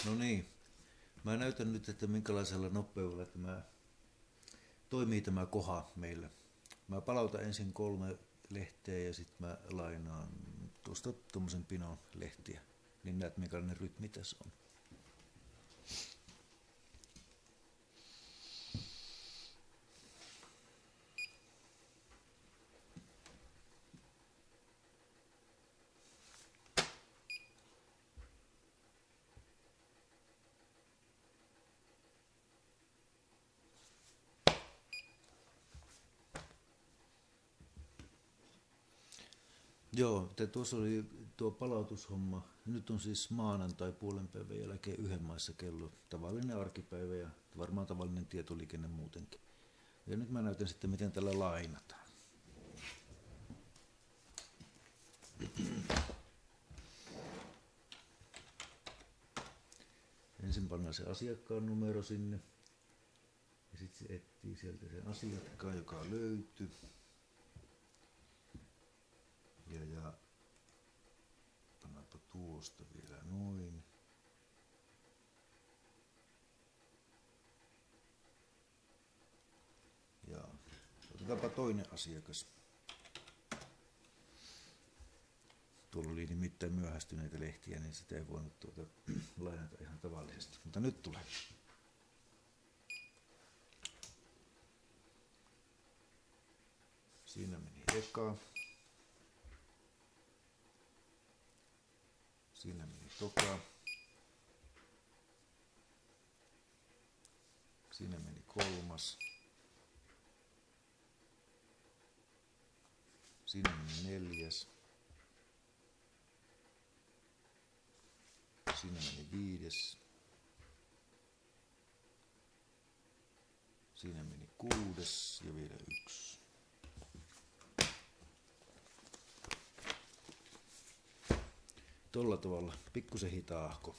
No niin, mä näytän nyt, että minkälaisella nopeudella toimii tämä koha meillä. Mä palautan ensin 3 lehteä ja sitten mä lainaan tuosta tuommoisen pinon lehtiä. Niin näet, minkälainen rytmi tässä on. Joo, että tuossa oli tuo palautushomma. Nyt on siis maanantai puolen päivän jälkeen 1 maissa kello. Tavallinen arkipäivä ja varmaan tavallinen tietoliikenne muutenkin. Ja nyt mä näytän sitten, miten tällä lainataan. Ensin pannaan se asiakkaan numero sinne. Ja sitten se etsii sieltä sen asiakkaan, joka löytyy. Ja pannaanpa tuosta vielä noin. Ja otetaanpa toinen asiakas. Tuolla oli nimittäin myöhästyneitä lehtiä, niin sitä ei voinut lainata ihan tavallisesti. Mutta nyt tulee. Siinä meni eka. Siinä meni toka. Siinä meni 3. Siinä meni 4. Siinä meni 5. Siinä meni 6 ja vielä 1. Tolla tavalla, pikkusen hitaahko.